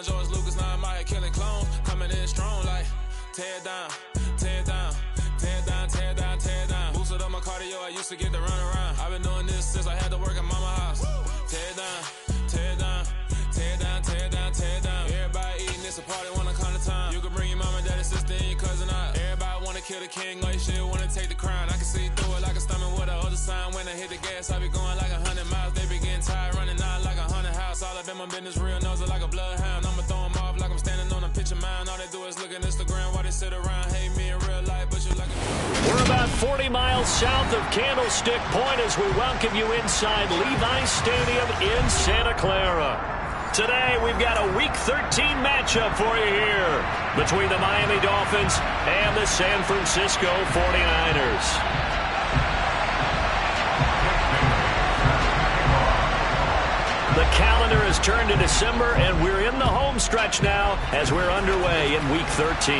going George Lucas, now I'm out here killing clones. Coming in strong like tear down, tear down, tear down, tear down, tear down. Boosted up my cardio, I used to get to run around. I've been doing this since I had to work at mama house. Tear down, tear down, tear down, tear down, tear down. Everybody eating, it's a party, wanna come to time. You can bring your mama, daddy, sister, and your cousin out. Everybody wanna kill the king, or you shit wanna take the crown. I can see through it like a stomach with a other sign. When I hit the gas, I be going like 100 miles. They be getting tired, running out like 100 house. All up in my business, real nose like a bloodhound. I'ma throw them off like I'm standing on a picture mound. All they do is look at Instagram while they sit around. Hate me in real life, but you like a... We're about 40 miles south of Candlestick Point as we welcome you inside Levi Stadium in Santa Clara. Today, we've got a Week 13 matchup for you here between the Miami Dolphins and the San Francisco 49ers. The calendar has turned to December, and we're in the home stretch now as we're underway in Week 13.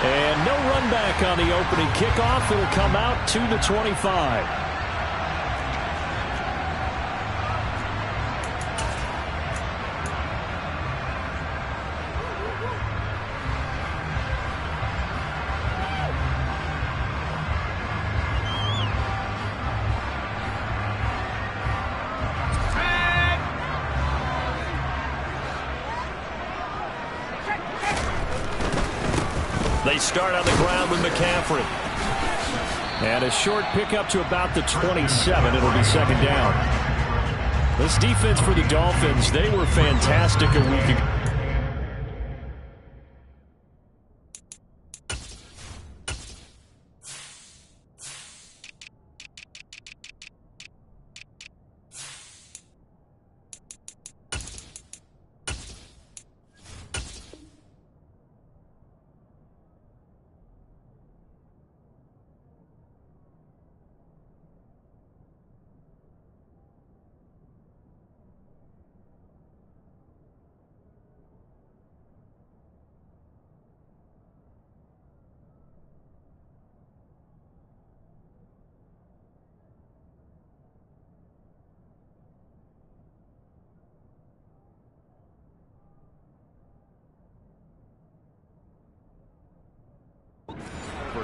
And no run back on the opening kickoff. It'll come out to the 25. They start on the ground with McCaffrey. And a short pickup to about the 27. It'll be second down. This defense for the Dolphins, they were fantastic a week ago.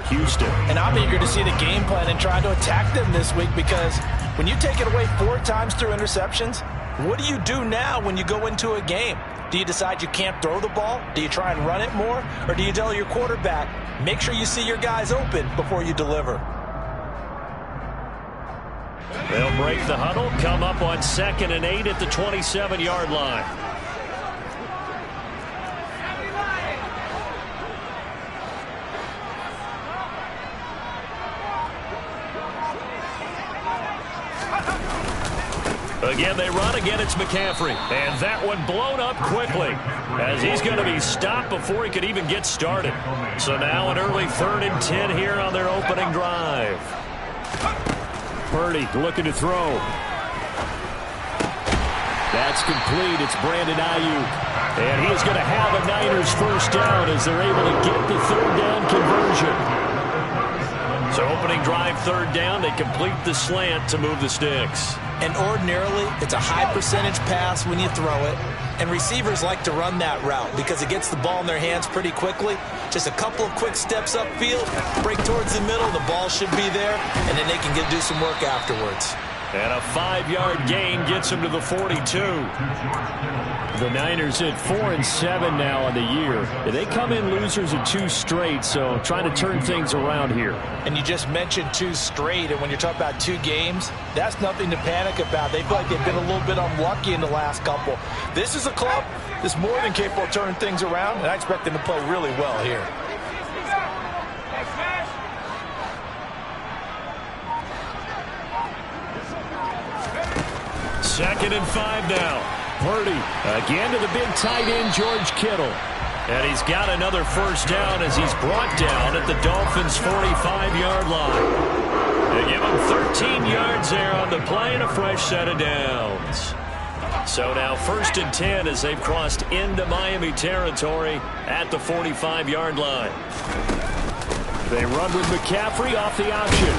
Houston. And I'm eager to see the game plan and try to attack them this week, because when you take it away 4 times through interceptions, what do you do now when you go into a game? Do you decide you can't throw the ball? Do you try and run it more? Or do you tell your quarterback, make sure you see your guys open before you deliver? They'll break the huddle, come up on 2nd and 8 at the 27-yard line. Again, they run. Again, it's McCaffrey. And that one blown up quickly as he's going to be stopped before he could even get started. So now an early 3rd and 10 here on their opening drive. Purdy looking to throw. That's complete. It's Brandon Ayuk. And he's going to have a Niners first down as they're able to get the 3rd down conversion. So opening drive 3rd down, they complete the slant to move the sticks. And ordinarily, it's a high percentage pass when you throw it. And receivers like to run that route because it gets the ball in their hands pretty quickly. Just a couple of quick steps upfield, break towards the middle, the ball should be there, and then they can do some work afterwards. And a 5-yard gain gets him to the 42. The Niners at 4-7 now on the year. They come in losers in 2 straight, so trying to turn things around here. And you just mentioned 2 straight, and when you're talking about 2 games, that's nothing to panic about. They feel like they've been a little bit unlucky in the last couple. This is a club that's more than capable of turning things around, and I expect them to play really well here. Second and 5 now. Purdy again to the big tight end, George Kittle. And he's got another first down as he's brought down at the Dolphins' 45-yard line. They give him 13 yards there on the play and a fresh set of downs. So now 1st and 10 as they've crossed into Miami territory at the 45-yard line. They run with McCaffrey off the option.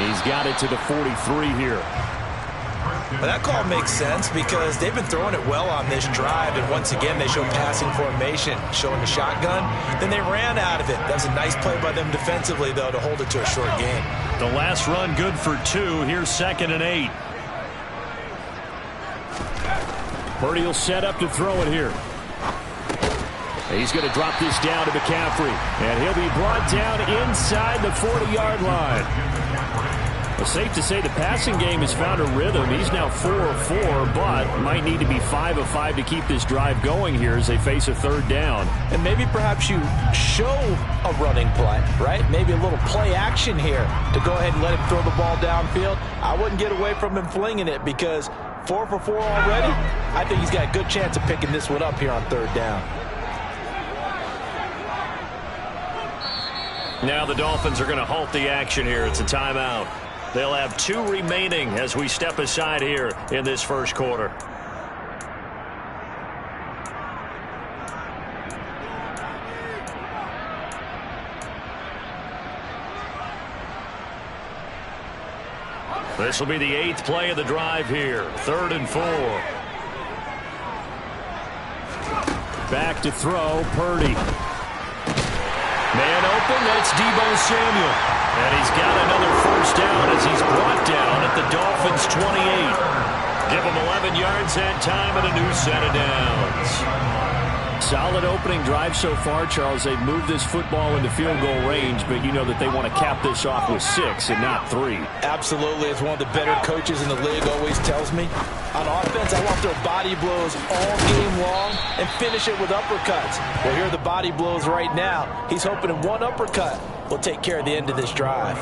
He's got it to the 43 here. Well, that call makes sense because they've been throwing it well on this drive, and once again they show passing formation, showing the shotgun. Then they ran out of it. That was a nice play by them defensively, though, to hold it to a short game. The last run good for 2. Here's 2nd and 8. Purdy will set up to throw it here. He's going to drop this down to McCaffrey, and he'll be brought down inside the 40-yard line. Well, safe to say the passing game has found a rhythm. He's now 4 of 4, but might need to be 5 of 5 to keep this drive going here as they face a 3rd down. And maybe perhaps you show a running play, right? Maybe a little play action here to go ahead and let him throw the ball downfield. I wouldn't get away from him flinging it because 4 for 4 already. I think he's got a good chance of picking this one up here on 3rd down. Now the Dolphins are going to halt the action here. It's a timeout. They'll have 2 remaining as we step aside here in this first quarter. This will be the 8th play of the drive here. 3rd and 4. Back to throw, Purdy. Man open, that's Deebo Samuel. And he's got another first down as he's brought down at the Dolphins' 28. Give him 11 yards that time and a new set of downs. Solid opening drive so far, Charles. They've moved this football into field goal range, but you know that they want to cap this off with 6 and not 3. Absolutely. As one of the better coaches in the league always tells me, on offense, I want their body blows all game long and finish it with uppercuts. Well, here are the body blows right now. He's hoping in one uppercut will take care of the end of this drive.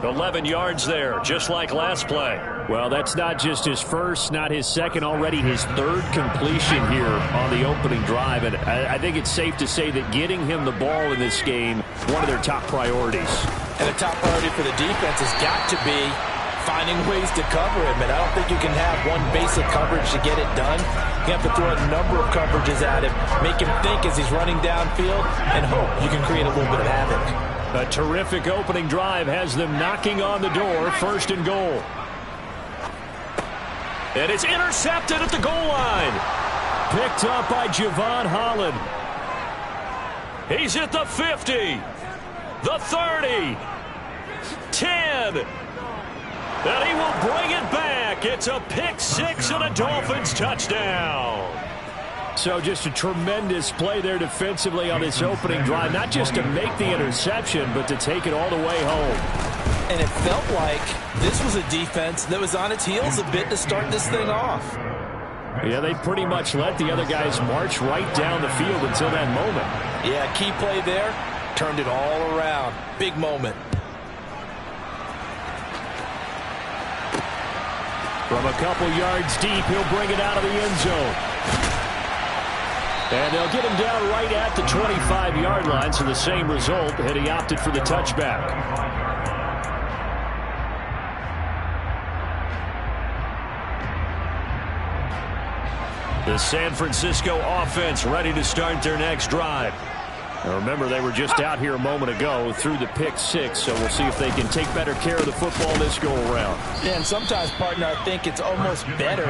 11 yards there, just like last play. Well, that's not just his first, not his second, already his 3rd completion here on the opening drive. And I think it's safe to say that getting him the ball in this game, one of their top priorities. And the top priority for the defense has got to be finding ways to cover him. And I don't think you can have one basic coverage to get it done. You have to throw a number of coverages at him, make him think as he's running downfield, and hope you can create a little bit of havoc. A terrific opening drive has them knocking on the door. 1st and goal. And it's intercepted at the goal line. Picked up by Javon Holland. He's at the 50. The 30. 10. And he will bring it back. It's a pick 6 and a Dolphins touchdown. So just a tremendous play there defensively on this opening drive. Not just to make the interception, but to take it all the way home. And it felt like this was a defense that was on its heels a bit to start this thing off. Yeah, they pretty much let the other guys march right down the field until that moment. Yeah, key play there. Turned it all around. Big moment. From a couple yards deep, he'll bring it out of the end zone. And they'll get him down right at the 25-yard line, so the same result, and he opted for the touchback. The San Francisco offense ready to start their next drive. Now remember, they were just out here a moment ago through the pick 6, so we'll see if they can take better care of the football this go-around. Yeah, and sometimes, partner, I think it's almost better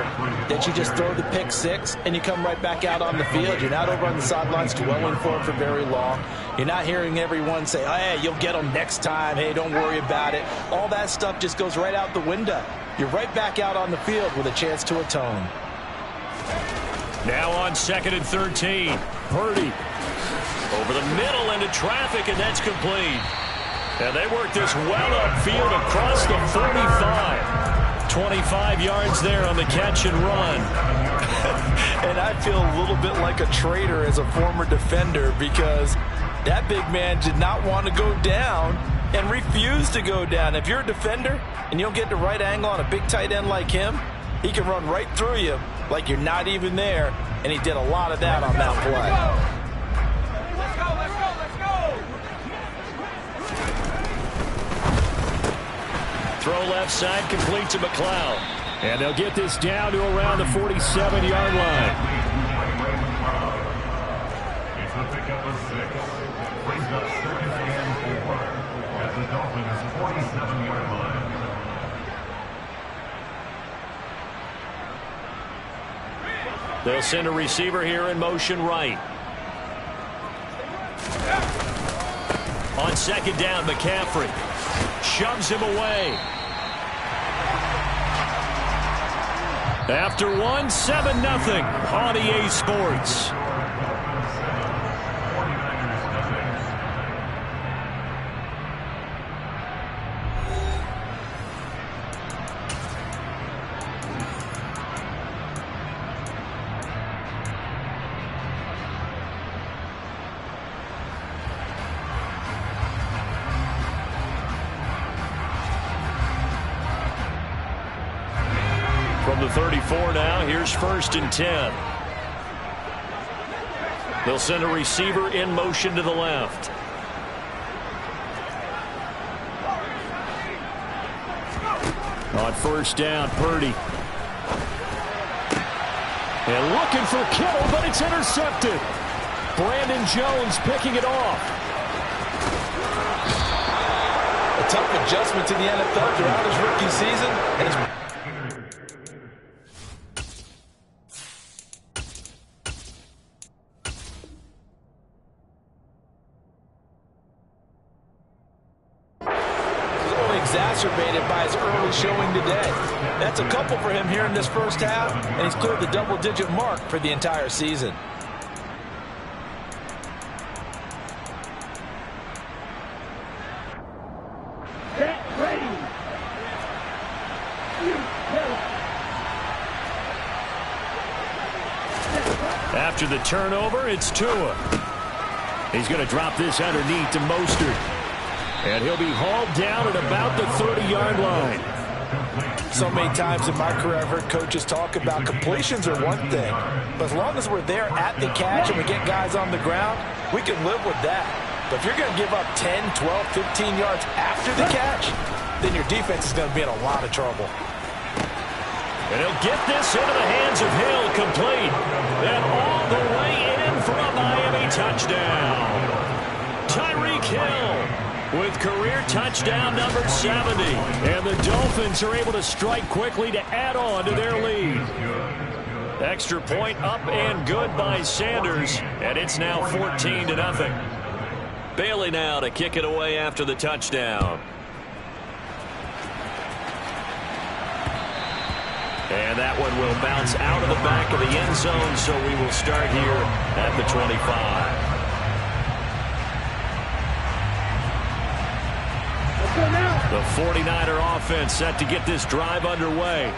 that you just throw the pick 6 and you come right back out on the field. You're not over on the sidelines dwelling for it for very long. You're not hearing everyone say, oh, hey, you'll get them next time. Hey, don't worry about it. All that stuff just goes right out the window. You're right back out on the field with a chance to atone. Now on 2nd and 13. Purdy. Over the middle into traffic, and that's complete. And they work this well upfield across the 45. 25 yards there on the catch and run. And I feel a little bit like a traitor as a former defender because that big man did not want to go down and refused to go down. If you're a defender and you don't get the right angle on a big tight end like him, he can run right through you like you're not even there, and he did a lot of that on that play. Throw left side, complete to McLeod. And they'll get this down to around the 47-yard line. It's the pickup of 6. Brings up 2nd and 4 at the Dolphins' 47-yard line. They'll send a receiver here in motion right. On second down, McCaffrey shoves him away. After one, 7-0 on EA Sports. From the 34 now, here's 1st and 10. They'll send a receiver in motion to the left. On 1st down, Purdy. And looking for Kittle, but it's intercepted. Brandon Jones picking it off. A tough adjustment to the NFL throughout his rookie season. And his exacerbated by his early showing today. That's a couple for him here in this first half, and he's cleared the double-digit mark for the entire season. After the turnover, it's Tua. He's going to drop this underneath to Mostert. And he'll be hauled down at about the 30-yard line. So many times in my career, I've heard coaches talk about completions are one thing. But as long as we're there at the catch and we get guys on the ground, we can live with that. But if you're going to give up 10, 12, 15 yards after the catch, then your defense is going to be in a lot of trouble. And he'll get this into the hands of Hill, complete. And all the way in for a Miami touchdown. Tyreek Hill with career touchdown number 70. And the Dolphins are able to strike quickly to add on to their lead. Extra point up and good by Sanders. And it's now 14-0. Bailey now to kick it away after the touchdown. And that one will bounce out of the back of the end zone, so we will start here at the 25. The 49er offense set to get this drive underway.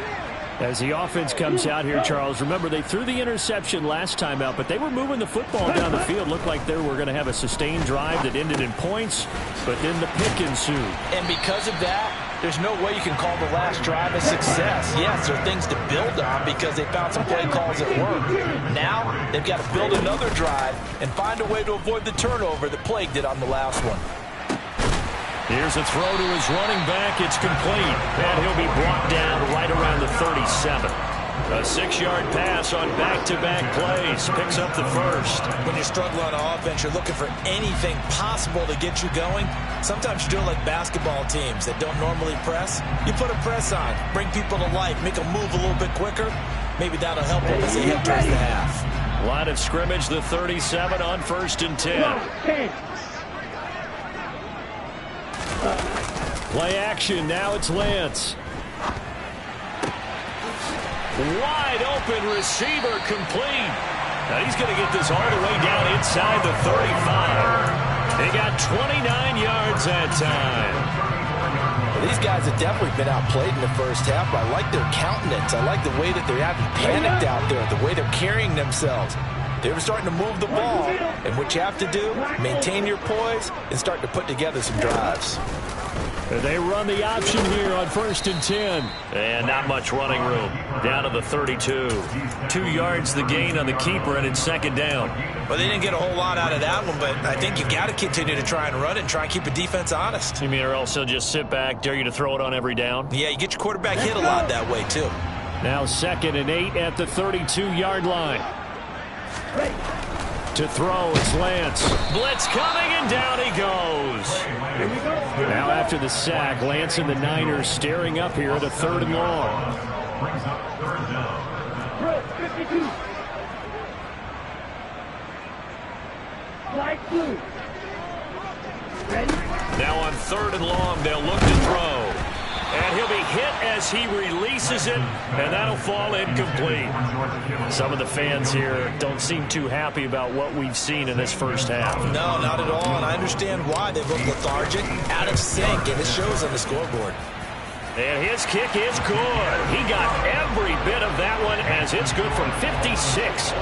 As the offense comes out here, Charles, remember they threw the interception last time out, but they were moving the football down the field. Looked like they were going to have a sustained drive that ended in points, but then the pick ensued. And because of that, there's no way you can call the last drive a success. Yes, there are things to build on because they found some play calls that work. Now, they've got to build another drive and find a way to avoid the turnover that plagued it on the last one. Here's a throw to his running back. It's complete. And he'll be brought down right around the 37. A 6-yard pass on back-to-back plays. Picks up the first. When you struggle on offense, you're looking for anything possible to get you going. Sometimes you do it like basketball teams that don't normally press. You put a press on, bring people to life, make them move a little bit quicker. Maybe that'll help them as they head towards the half. Line of scrimmage, the 37 on 1st and 10. Play action. Now it's Lance. Wide open receiver complete. Now he's going to get this all the way down inside the 35. They got 29 yards that time. Well, these guys have definitely been outplayed in the first half, but I like their countenance. I like the way that they haven't panicked out there, the way they're carrying themselves. They're starting to move the ball, and what you have to do, maintain your poise and start to put together some drives. They run the option here on 1st and 10. And not much running room. Down to the 32. 2 yards the gain on the keeper, and it's 2nd down. Well, they didn't get a whole lot out of that one, but I think you got to continue to try and run it and try and keep the defense honest. You mean or else they'll just sit back, dare you to throw it on every down? Yeah, you get your quarterback hit a lot that way, too. Now 2nd and 8 at the 32-yard line. To throw, it's Lance. Blitz coming, and down he goes. Now after the sack, Lance and the Niners staring up here at a 3rd and long. Now on 3rd and long, they'll look to throw. And he'll be hit as he releases it, and that'll fall incomplete. Some of the fans here don't seem too happy about what we've seen in this first half. No, not at all, and I understand why. They look lethargic, out of sync, and it shows on the scoreboard. And his kick is good. He got every bit of that one as it's good from 56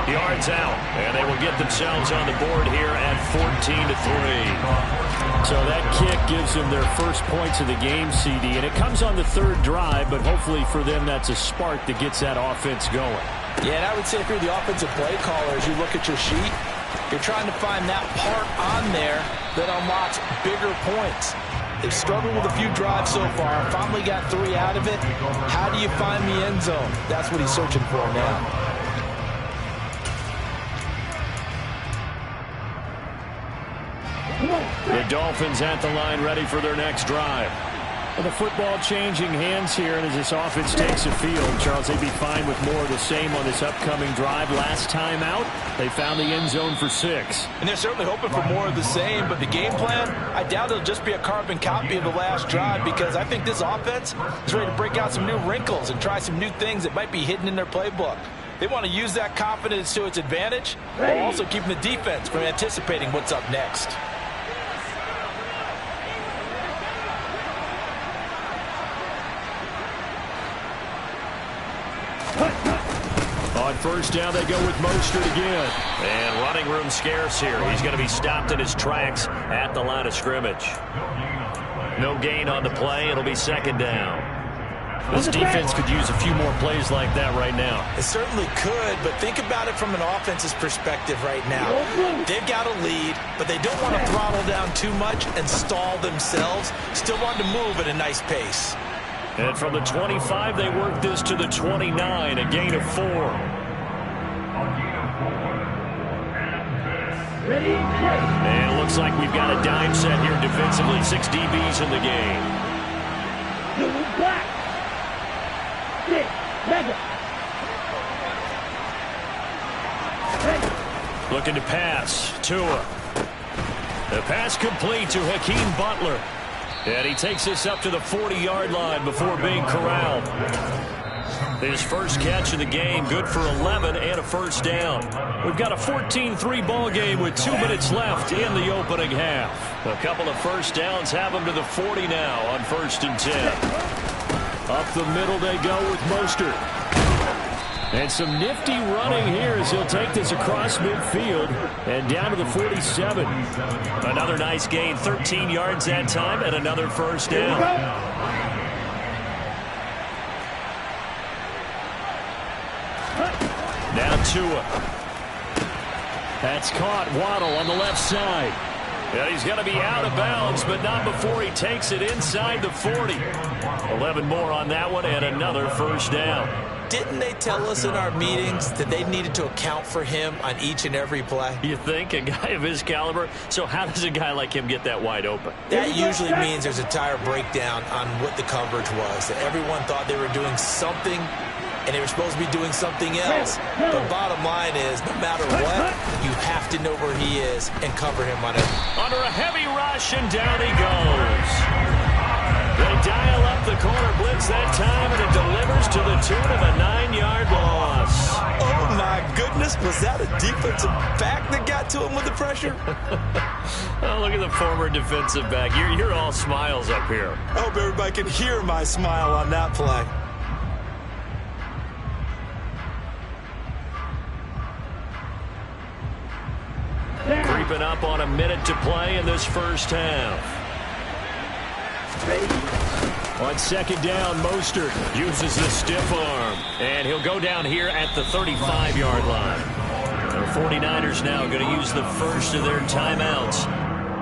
yards out. And they will get themselves on the board here at 14-3. So that kick gives them their first points of the game, CD, and it comes on the 3rd drive, but hopefully for them that's a spark that gets that offense going. Yeah, and I would say if you're the offensive play caller, as you look at your sheet, you're trying to find that part on there that unlocks bigger points. They've struggled with a few drives so far. Finally got 3 out of it. How do you find the end zone? That's what he's searching for now. The Dolphins at the line ready for their next drive. Well, the football changing hands here, and as this offense takes the field, Charles, they'd be fine with more of the same on this upcoming drive. Last time out, they found the end zone for 6. And they're certainly hoping for more of the same, but the game plan, I doubt it'll just be a carbon copy of the last drive, because I think this offense is ready to break out some new wrinkles and try some new things that might be hidden in their playbook. They want to use that confidence to its advantage, while also keeping the defense from anticipating what's up next. On 1st down, they go with Mostert again. And running room scarce here. He's going to be stopped in his tracks at the line of scrimmage. No gain on the play. It'll be 2nd down. This defense could use a few more plays like that right now. It certainly could, but think about it from an offense's perspective right now. They've got a lead, but they don't want to throttle down too much and stall themselves. Still want to move at a nice pace. And from the 25, they work this to the 29, a gain of 4. And it looks like we've got a dime set here defensively. 6 DBs in the game. Looking to pass. Tua. The pass complete to Hakeem Butler. And he takes this up to the 40-yard line before being corralled. His first catch of the game, good for 11 and a 1st down. We've got a 14-3 ball game with 2 minutes left in the opening half. A couple of 1st downs have them to the 40 now on 1st and 10. Up the middle they go with Mostert. And some nifty running here as he'll take this across midfield and down to the 47. Another nice gain, 13 yards that time, and another 1st down. Now Tua. That's caught. Waddle on the left side. And he's going to be out of bounds, but not before he takes it inside the 40. 11 more on that one, and another 1st down. Didn't they tell us in our meetings that they needed to account for him on each and every play? You think? A guy of his caliber? So how does a guy like him get that wide open? That usually means there's a tire breakdown on what the coverage was. That everyone thought they were doing something, and they were supposed to be doing something else. But bottom line is, no matter what, you have to know where he is and cover him on it. Under a heavy rush, and down he goes. They dial up the corner blitz that time, and it delivers to the tune of a 9-yard loss. Oh, my goodness. Was that a defensive back that got to him with the pressure? Oh, look at the former defensive back. You're all smiles up here. I hope everybody can hear my smile on that play. Creeping up on a minute to play in this first half. On 2nd down, Mostert uses the stiff arm. And he'll go down here at the 35-yard line. The 49ers now going to use the first of their timeouts,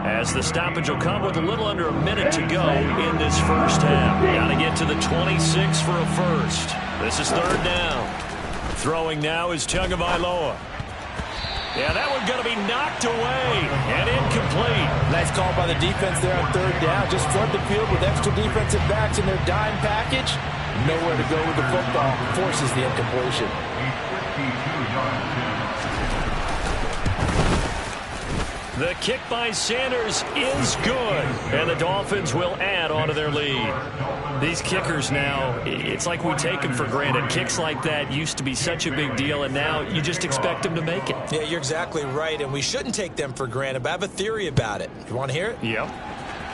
as the stoppage will come with a little under a minute to go in this first half. Got to get to the 26 for a first. This is 3rd down. Throwing now is Tagovailoa. Yeah, that one's going to be knocked away and incomplete. Nice call by the defense there on 3rd down. Just flood the field with extra defensive backs in their dime package. Nowhere to go with the football. Forces the incompletion. The kick by Sanders is good, and the Dolphins will add on to their lead. These kickers now, it's like we take them for granted. Kicks like that used to be such a big deal, and now you just expect them to make it. Yeah, you're exactly right, and we shouldn't take them for granted, but I have a theory about it. You want to hear it? Yep.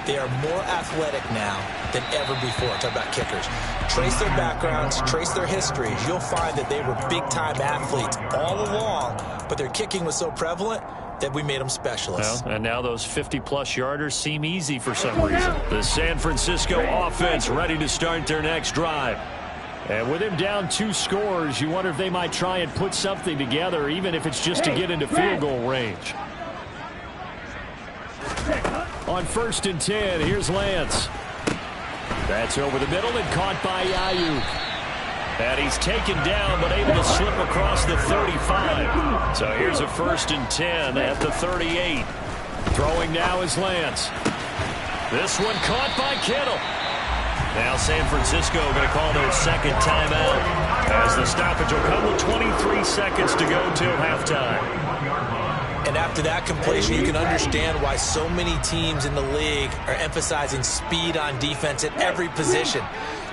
They are more athletic now than ever before. Talk about kickers. Trace their backgrounds, trace their histories. You'll find that they were big-time athletes all along, but their kicking was so prevalent that we made them specialists. Well, and now those 50-plus yarders seem easy for some reason. The San Francisco offense ready to start their next drive. And with him down 2 scores, you wonder if they might try and put something together, even if it's just to get into field goal range. On 1st and 10, here's Lance. That's over the middle and caught by Ayuk. And he's taken down, but able to slip across the 35. So here's a 1st and 10 at the 38. Throwing now is Lance. This one caught by Kittle. Now San Francisco going to call their second timeout, as the stoppage will come with 23 seconds to go till halftime. And after that completion, you can understand why so many teams in the league are emphasizing speed on defense at every position.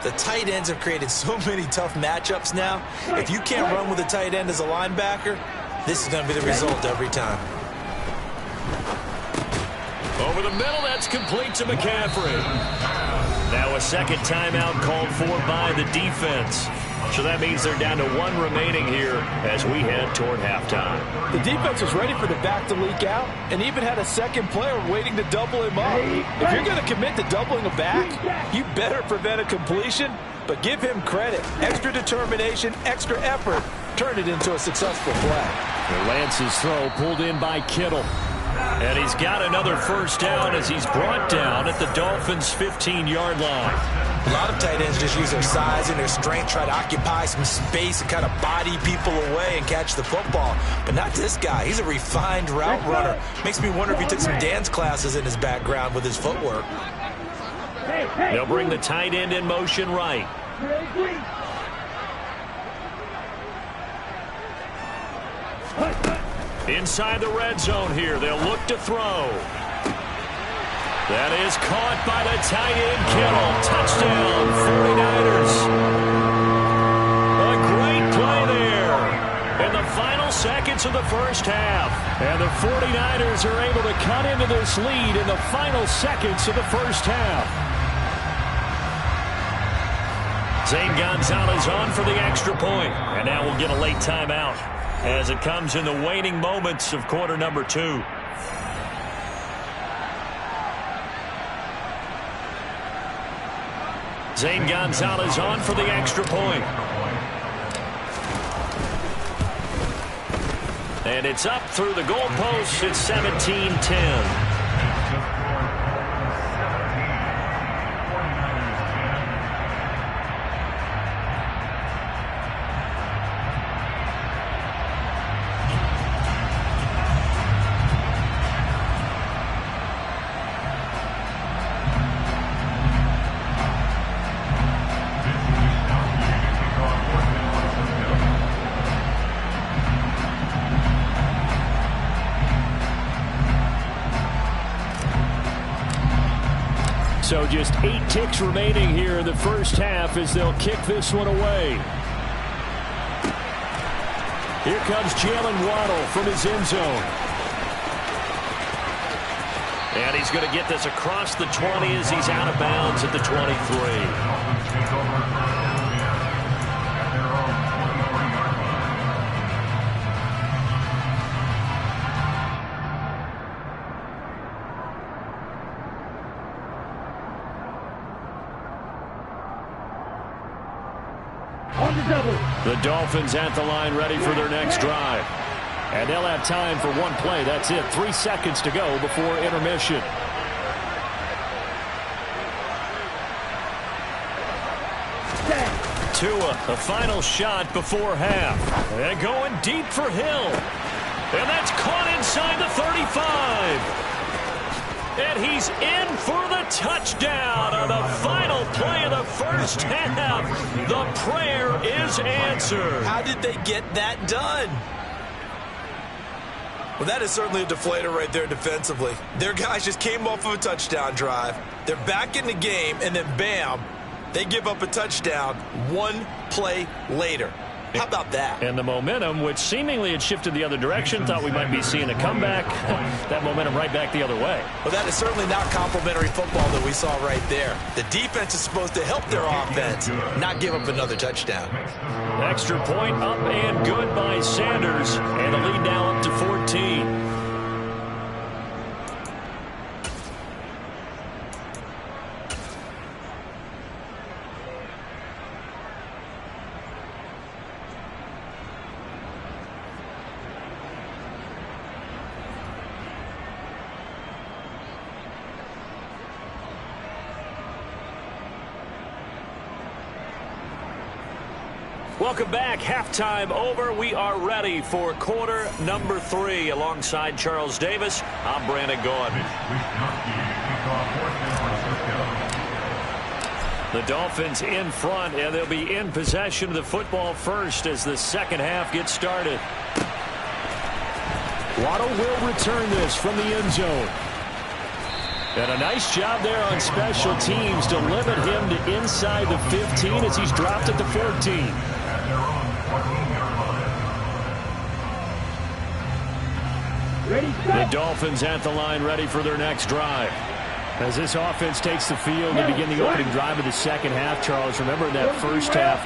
The tight ends have created so many tough matchups now. If you can't run with a tight end as a linebacker, this is going to be the result every time. Over the middle, that's complete to McCaffrey. Now a second timeout called for by the defense. So that means they're down to 1 remaining here as we head toward halftime. The defense was ready for the back to leak out and even had a second player waiting to double him up. If you're going to commit to doubling a back, you better prevent a completion, but give him credit. Extra determination, extra effort, turn it into a successful play. Lance's throw pulled in by Kittle. And he's got another first down as he's brought down at the Dolphins' 15-yard line. A lot of tight ends just use their size and their strength, try to occupy some space and kind of body people away and catch the football. But not this guy. He's a refined route runner. Makes me wonder if he took some dance classes in his background with his footwork. They'll bring the tight end in motion right. Inside the red zone here, they'll look to throw. That is caught by the tight end, Kittle. Touchdown, 49ers. A great play there in the final seconds of the first half. And the 49ers are able to cut into this lead in the final seconds of the first half. Zane Gonzalez on for the extra point. And now we'll get a late timeout as it comes in the waning moments of quarter number 2. Zane Gonzalez on for the extra point. And it's up through the goalposts. It's 17-10. So just 8 ticks remaining here in the first half as they'll kick this one away. Here comes Jalen Waddle from his end zone. And he's going to get this across the 20 as he's out of bounds at the 23. The Dolphins at the line ready for their next drive. And they'll have time for one play. That's it. 3 seconds to go before intermission. Tua, the final shot before half. And going deep for Hill. And that's caught inside the 35. And he's in for the touchdown on the final play of the first half. The prayer is answered. How did they get that done? Well, that is certainly a deflator right there defensively. Their guys just came off of a touchdown drive. They're back in the game, and then bam, they give up a touchdown one play later. How about that? And the momentum, which seemingly had shifted the other direction, thought we might be seeing a comeback. That momentum right back the other way. Well, that is certainly not complimentary football that we saw right there. The defense is supposed to help their offense, not give up another touchdown. Extra point up and good by Sanders. And the lead now up to 14. Welcome back. Halftime over. We are ready for quarter number 3. Alongside Charles Davis, I'm Brandon Gaudin. The Dolphins in front, and they'll be in possession of the football first as the second half gets started. Waddle will return this from the end zone. And a nice job there on special teams to limit him to inside the 15 as he's dropped at the 14. The Dolphins at the line, ready for their next drive. As this offense takes the field to begin the opening drive of the second half, Charles, remember in that first half,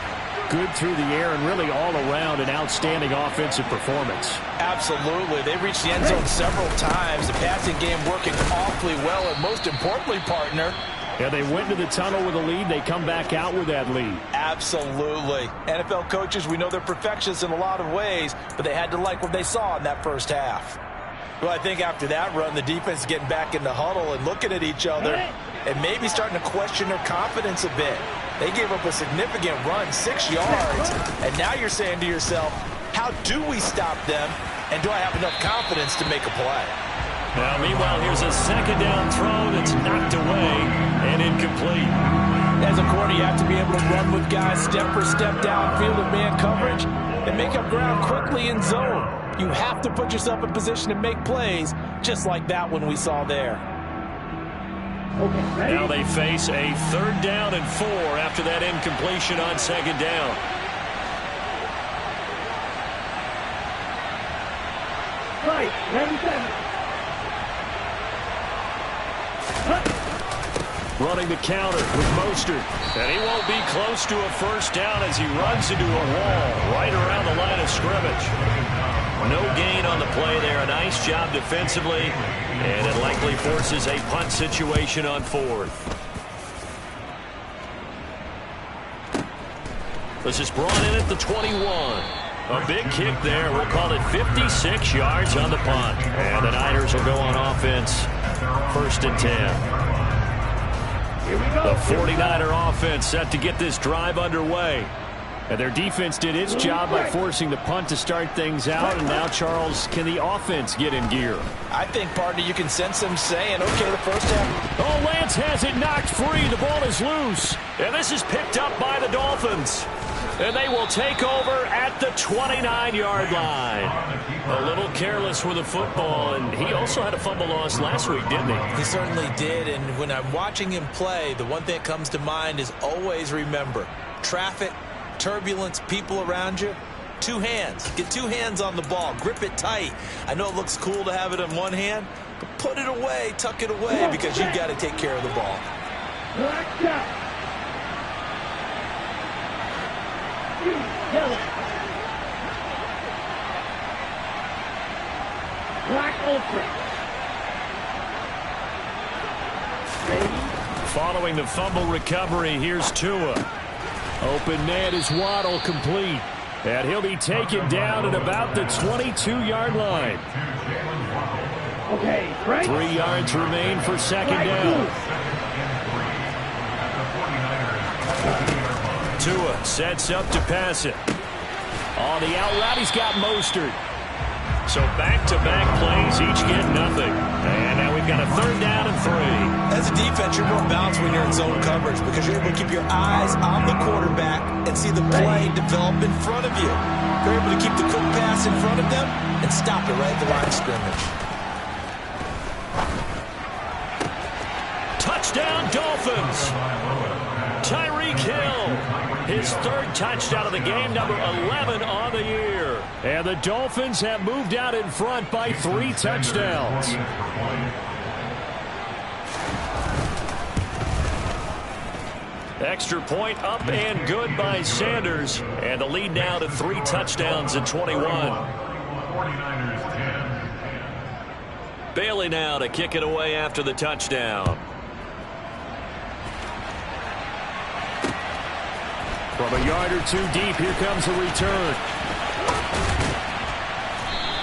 good through the air and really all around an outstanding offensive performance. Absolutely. They reached the end zone several times. The passing game working awfully well, and most importantly, partner, yeah, they went to the tunnel with a lead. They come back out with that lead. Absolutely. NFL coaches, we know they're perfectionists in a lot of ways, but they had to like what they saw in that first half. Well, I think after that run, the defense is getting back in the huddle and looking at each other and maybe starting to question their confidence a bit. They gave up a significant run, 6 yards, and now you're saying to yourself, how do we stop them, and do I have enough confidence to make a play? Now, meanwhile, here's a second down throw that's knocked away and incomplete. As a corner, you have to be able to run with guys step for step downfield in man coverage and make up ground quickly in zone. You have to put yourself in position to make plays, just like that one we saw there. Now they face a 3rd down and 4 after that incompletion on second down. Right, 97. Running the counter with Mostert. And he won't be close to a first down as he runs into a wall right around the line of scrimmage. No gain on the play there. A nice job defensively. And it likely forces a punt situation on 4th. This is brought in at the 21. A big kick there. We'll call it 56 yards on the punt. And the Niners will go on offense. 1st and 10. The 49er offense set to get this drive underway. And their defense did its job by forcing the punt to start things out. And now, Charles, can the offense get in gear? I think, partner, you can sense them saying, okay, the first half. Oh, Lance has it knocked free. The ball is loose. And this is picked up by the Dolphins. And they will take over at the 29-yard line. A little careless with the football, and he also had a fumble loss last week, didn't he? He certainly did, and when I'm watching him play, the one thing that comes to mind is always remember, traffic, turbulence, people around you, 2 hands. Get 2 hands on the ball. Grip it tight. I know it looks cool to have it in one hand, but put it away, tuck it away, because you've got to take care of the ball. Following the fumble recovery, here's Tua. Open man is Waddle, complete. And he'll be taken down at about the 22-yard line. Okay, right. 3 yards remain for second down. Tua sets up to pass it. On the out route, he's got Mostert. So back-to-back plays, each get nothing. And now we've got a 3rd down and 3. As a defense, you're more balanced when you're in zone coverage because you're able to keep your eyes on the quarterback and see the play develop in front of you. You're able to keep the quick pass in front of them and stop it right at the line of scrimmage. Touchdown, Dolphins. Tyreek Hill, his 3rd touchdown of the game, number 11 on the year. And the Dolphins have moved out in front by 3 touchdowns. Extra point up and good by Sanders. And the lead now to 3 touchdowns at 21. 49ers 10. Bailey now to kick it away after the touchdown. From a yard or 2 deep, here comes the return.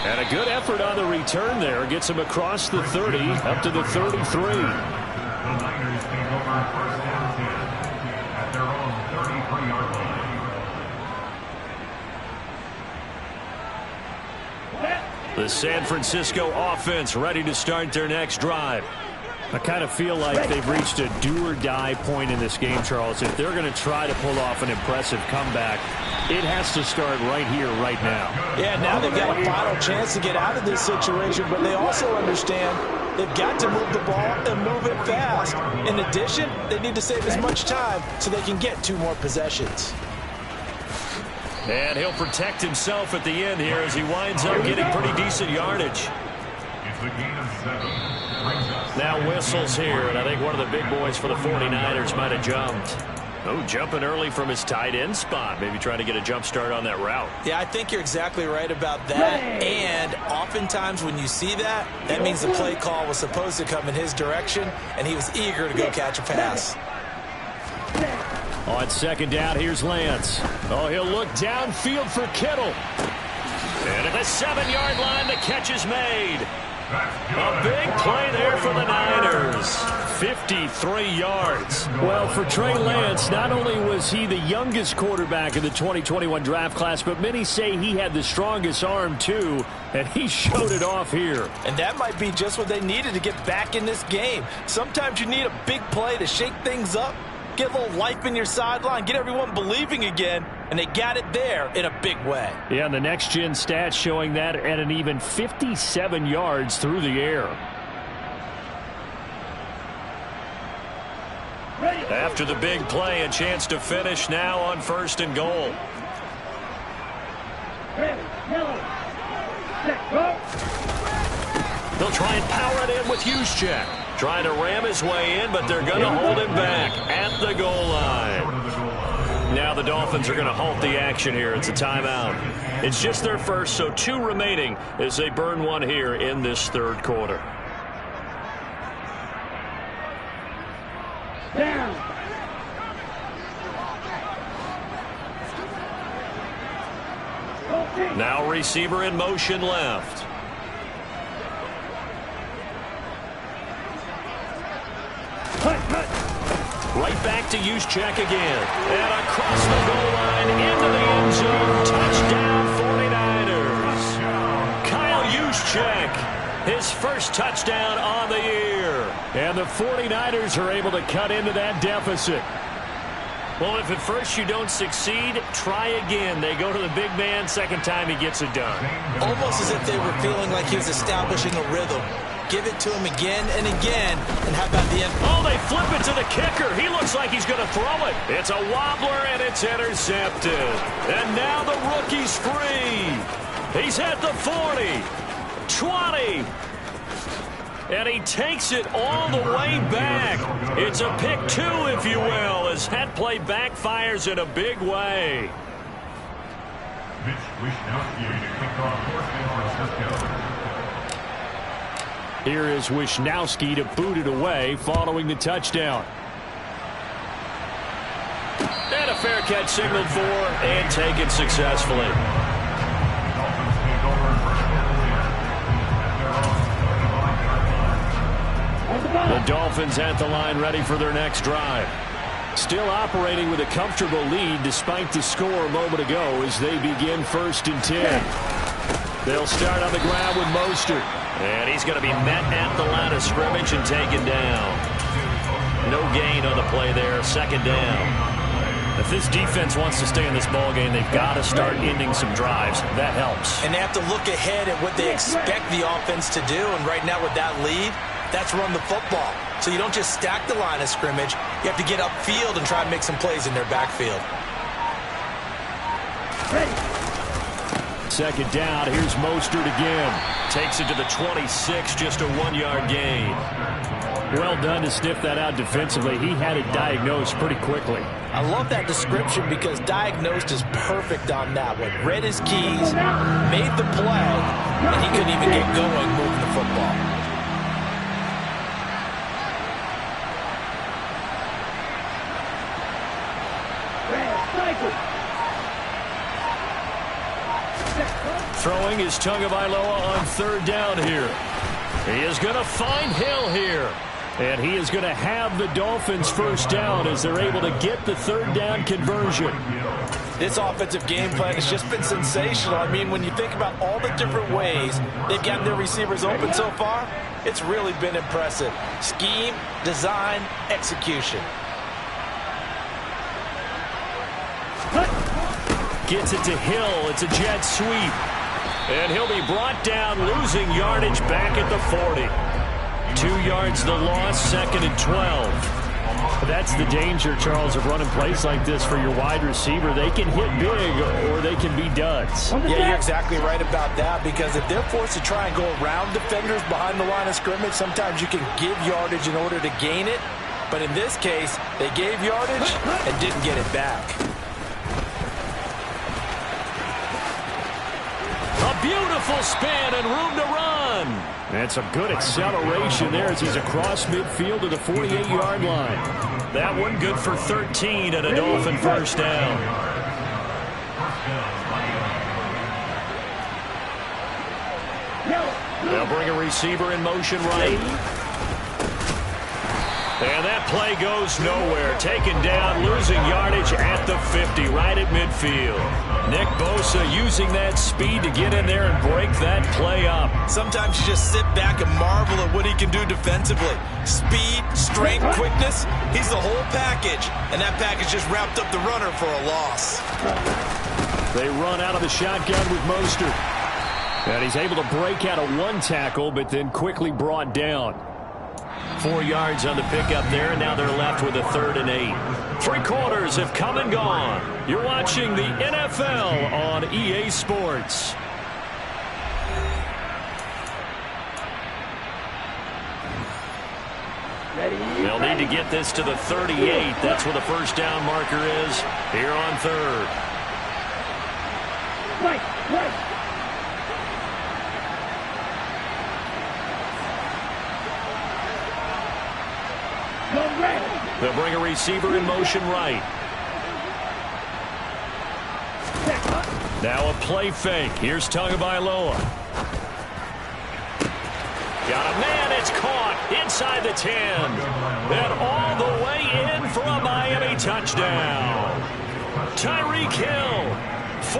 And a good effort on the return there. Gets him across the 30, up to the 33. The Niners take over 1st and 10 at their own 33-yard line. The San Francisco offense ready to start their next drive. I kind of feel like they've reached a do-or-die point in this game, Charles. If they're going to try to pull off an impressive comeback, it has to start right here, right now. Yeah, now they've got a final chance to get out of this situation, but they also understand they've got to move the ball and move it fast. In addition, they need to save as much time so they can get 2 more possessions. And he'll protect himself at the end here as he winds up getting pretty decent yardage. It's a gain of 7. Now whistles here, and I think one of the big boys for the 49ers might have jumped. Oh, jumping early from his tight end spot. Maybe trying to get a jump start on that route. Yeah, I think you're exactly right about that. And oftentimes when you see that, that means the play call was supposed to come in his direction, and he was eager to go catch a pass. On 2nd down, here's Lance. Oh, he'll look downfield for Kittle. And at the 7-yard line, the catch is made. A big play there for the Niners. 53 yards. Well, for Trey Lance, not only was he the youngest quarterback in the 2021 draft class, but many say he had the strongest arm, too, and he showed it off here. And that might be just what they needed to get back in this game. Sometimes you need a big play to shake things up, get a little life in your sideline, get everyone believing again, and they got it there in a big way. Yeah, and the next-gen stats showing that at an even 57 yards through the air. After the big play, a chance to finish now on 1st and goal. They'll try and power it in with Juszczyk. Trying to ram his way in, but they're going to hold him back at the goal line. Now the Dolphins are going to halt the action here. It's a timeout. It's just their first, so 2 remaining as they burn 1 here in this 3rd quarter. Now receiver in motion left. Right back to Juszczyk again. And across the goal line into the end zone. Touchdown 49ers. Kyle Juszczyk, his first touchdown on the year. And the 49ers are able to cut into that deficit. Well, if at first you don't succeed, try again. They go to the big man. Second time he gets it done. Almost as if they were feeling like he was establishing a rhythm. Give it to him again and again. And how about the end? Oh, they flip it to the kicker. He looks like he's going to throw it. It's a wobbler, and it's intercepted. And now the rookie's free. He's at the 40, 20. And he takes it all the way back. It's a pick 2, if you will, as that play backfires in a big way. Here is Wishnowsky to boot it away following the touchdown. And a fair catch signaled for and taken successfully. The Dolphins at the line ready for their next drive. Still operating with a comfortable lead despite the score a moment ago as they begin 1st and 10. They'll start on the ground with Mostert. And he's going to be met at the line of scrimmage and taken down. No gain on the play there. Second down. If this defense wants to stay in this ballgame, they've got to start ending some drives. That helps. And they have to look ahead at what they expect the offense to do. And right now with that lead, that's run the football. So you don't just stack the line of scrimmage. You have to get upfield and try and make some plays in their backfield. Second down. Here's Mostert again. Takes it to the 26, just a 1-yard gain. Well done to sniff that out defensively. He had it diagnosed pretty quickly. I love that description because diagnosed is perfect on that one. Read his keys, made the play, and he couldn't even get going moving the football. Throwing is Tagovailoa on third down here. He is going to find Hill here. And he is going to have the Dolphins first down as they're able to get the third down conversion. This offensive game plan has just been sensational. I mean, when you think about all the different ways they've gotten their receivers open so far, it's really been impressive. Scheme, design, execution. Gets it to Hill. It's a jet sweep. And he'll be brought down, losing yardage back at the 40. 2 yards the loss, second and 12. That's the danger, Charles, of running plays like this for your wide receiver. They can hit big or they can be duds. Yeah, you're exactly right about that, because if they're forced to try and go around defenders behind the line of scrimmage, sometimes you can give yardage in order to gain it. But in this case, they gave yardage and didn't get it back. A beautiful spin and room to run. And some good acceleration there as he's across midfield to the 48-yard line. That one good for 13 and a Dolphin first down. They'll bring a receiver in motion right. And that play goes nowhere. Taken down, losing yardage at the 50, right at midfield. Nick Bosa using that speed to get in there and break that play up. Sometimes you just sit back and marvel at what he can do defensively. Speed, strength, quickness, he's the whole package. And that package just wrapped up the runner for a loss. They run out of the shotgun with Mostert. And he's able to break out of one tackle, but then quickly brought down. 4 yards on the pickup there, and now they're left with a 3rd and 8. 3 quarters have come and gone. You're watching the NFL on EA Sports. They'll need to get this to the 38. That's where the first down marker is here on 3rd. Right. They'll bring a receiver in motion right. Now a play fake. Here's Tagovailoa. Got a man. It's caught inside the 10. And all the way in for a Miami touchdown. Tyreek Hill,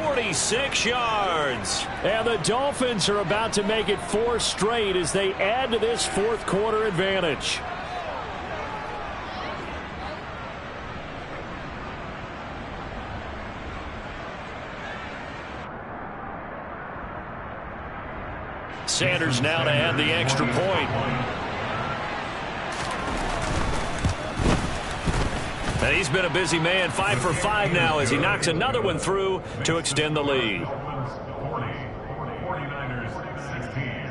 46 yards. And the Dolphins are about to make it 4 straight as they add to this fourth quarter advantage. Sanders now to add the extra point. And he's been a busy man, 5 for 5 now as he knocks another one through to extend the lead. 49ers 16.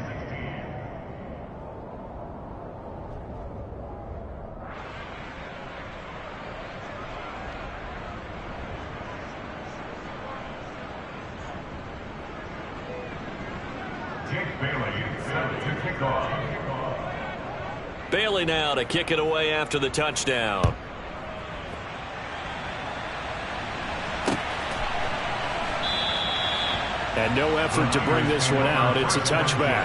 Bailey now to kick it away after the touchdown. And no effort to bring this one out. It's a touchback.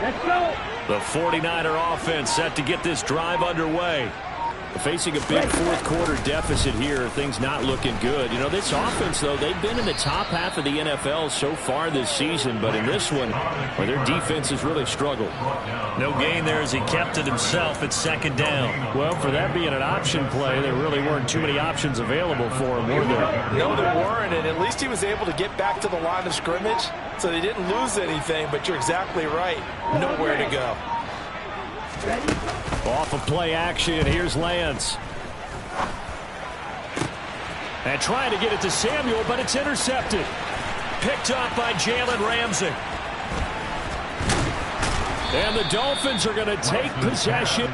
Let's go. The 49er offense set to get this drive underway. Facing a big fourth-quarter deficit here, things not looking good. You know, this offense, though, they've been in the top half of the NFL so far this season, but in this one, well, their defense has really struggled. No gain there as he kept it himself at second down. Well, for that being an option play, there really weren't too many options available for him, were there? No, there weren't, and at least he was able to get back to the line of scrimmage, so they didn't lose anything, but you're exactly right. Nowhere to go. Off of play action, here's Lance. And trying to get it to Samuel, but it's intercepted. Picked up by Jalen Ramsey. And the Dolphins are going to take possession.